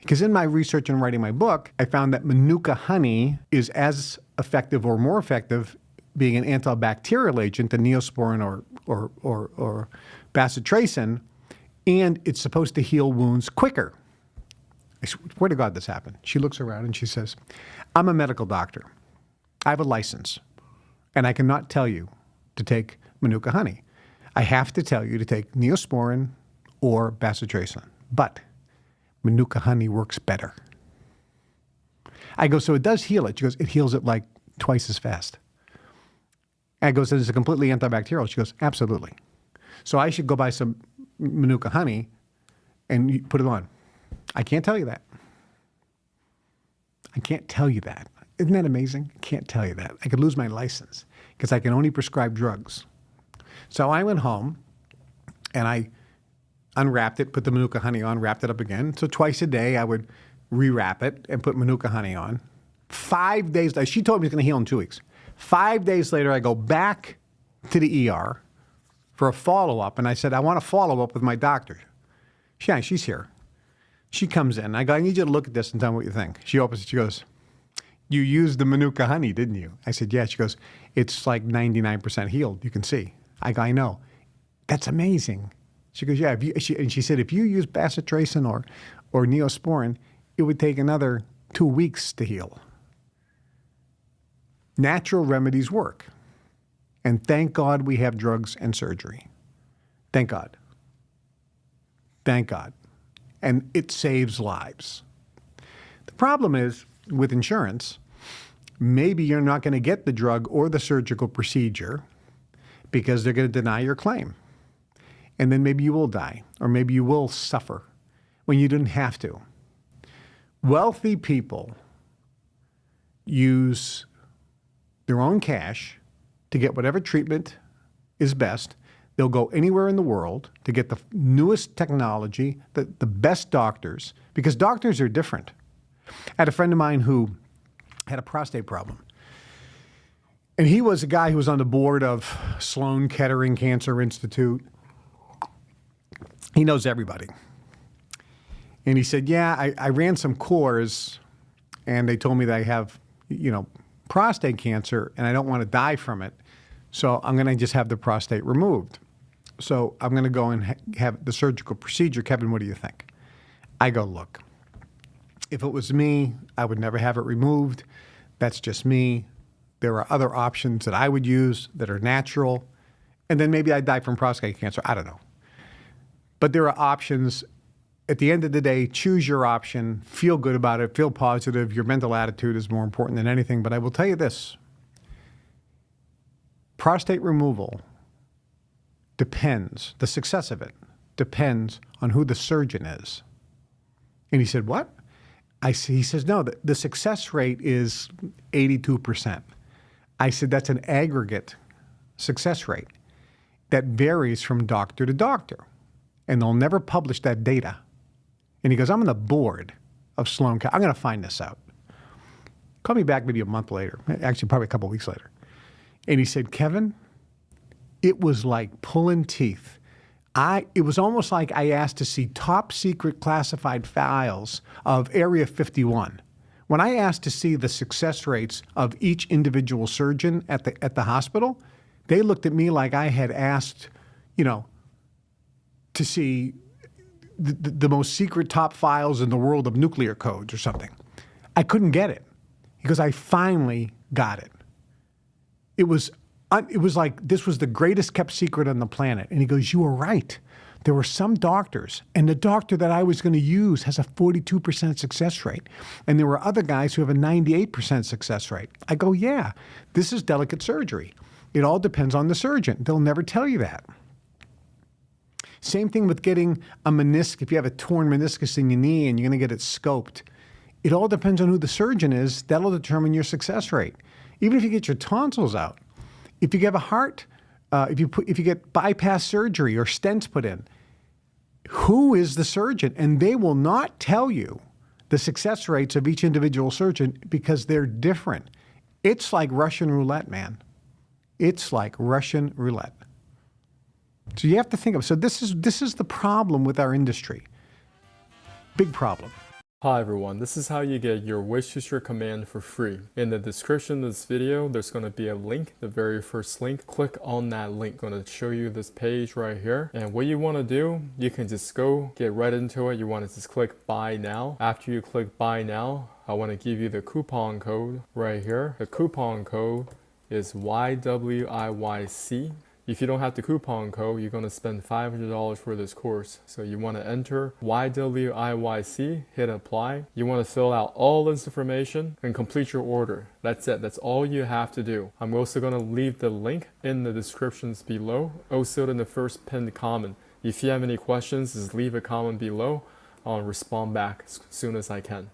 Because in my research and writing my book, I found that Manuka honey is as effective or more effective being an antibacterial agent than Neosporin or bacitracin, and it's supposed to heal wounds quicker. I swear to God this happened. She looks around and she says, I'm a medical doctor. I have a license, and I cannot tell you to take Manuka honey. I have to tell you to take Neosporin or bacitracin, but Manuka honey works better. I go, so it does heal it. She goes, it heals it like twice as fast. I go, so it's a completely antibacterial. She goes, absolutely. So I should go buy some Manuka honey and you put it on. I can't tell you that. I can't tell you that. Isn't that amazing? I can't tell you that. I could lose my license because I can only prescribe drugs. So I went home and I unwrapped it, put the Manuka honey on, wrapped it up again. So twice a day I would rewrap it and put Manuka honey on. 5 days later, she told me it's going to heal in 2 weeks. 5 days later, I go back to the ER for a follow-up, and I said, I want to follow up with my doctor. Yeah, she's here. She comes in. I go, I need you to look at this and tell me what you think. She opens it. She goes, you used the Manuka honey, didn't you? I said, yeah. She goes, it's like 99% healed. You can see. I go, I know. That's amazing. She goes, yeah. And she said, if you use bacitracin or Neosporin, it would take another 2 weeks to heal. Natural remedies work. And thank God we have drugs and surgery. Thank God. Thank God. And it saves lives. The problem is, with insurance, maybe you're not going to get the drug or the surgical procedure because they're going to deny your claim. And then maybe you will die, or maybe you will suffer when you didn't have to. Wealthy people use their own cash to get whatever treatment is best. They'll go anywhere in the world to get the newest technology, the best doctors, because doctors are different. I had a friend of mine who had a prostate problem. And he was a guy who was on the board of Sloan Kettering Cancer Institute. He knows everybody. And he said, yeah, I ran some cores and they told me that I have, prostate cancer and I don't want to die from it. So I'm going to just have the prostate removed. So I'm going to go and have the surgical procedure. Kevin, what do you think? I go, look, if it was me, I would never have it removed. That's just me. There are other options that I would use that are natural. And then maybe I'd die from prostate cancer. I don't know. But there are options. At the end of the day, choose your option. Feel good about it. Feel positive. Your mental attitude is more important than anything. But I will tell you this. Prostate removal depends, the success of it depends on who the surgeon is. And he said, what? He says, no, the success rate is 82%. I said, that's an aggregate success rate that varies from doctor to doctor. And they'll never publish that data. And he goes, I'm on the board of Sloan. I'm going to find this out. Call me back maybe a month later, actually probably a couple of weeks later. And he said, Kevin, it was like pulling teeth. It was almost like I asked to see top secret classified files of Area 51. When I asked to see the success rates of each individual surgeon at the hospital, they looked at me like I had asked, to see the most secret top files in the world of nuclear codes or something. I couldn't get it because I finally got it. It was like this was the greatest kept secret on the planet. And he goes, you were right. There were some doctors, and the doctor that I was going to use has a 42% success rate. And there were other guys who have a 98% success rate. I go, yeah, this is delicate surgery. It all depends on the surgeon. They'll never tell you that. Same thing with getting a meniscus. If you have a torn meniscus in your knee and you're going to get it scoped, it all depends on who the surgeon is. That'll determine your success rate. Even if you get your tonsils out, if you have a heart, if you get bypass surgery or stents put in, who is the surgeon? And they will not tell you the success rates of each individual surgeon because they're different. It's like Russian roulette, man. It's like Russian roulette. So you have to think of, so this is the problem with our industry. Big problem. Hi everyone, this is how you get your wish to share command for free. In the description of this video, there's going to be a link, the very first link. Click on that link. I'm going to show you this page right here. And what you want to do, you can just go get right into it. You want to just click buy now. After you click buy now, I want to give you the coupon code right here. The coupon code is YWIYC. If you don't have the coupon code, you're going to spend $500 for this course. So you want to enter YWIYC, hit apply. You want to fill out all this information and complete your order. That's it. That's all you have to do. I'm also going to leave the link in the descriptions below, also in the first pinned comment. If you have any questions, just leave a comment below. I'll respond back as soon as I can.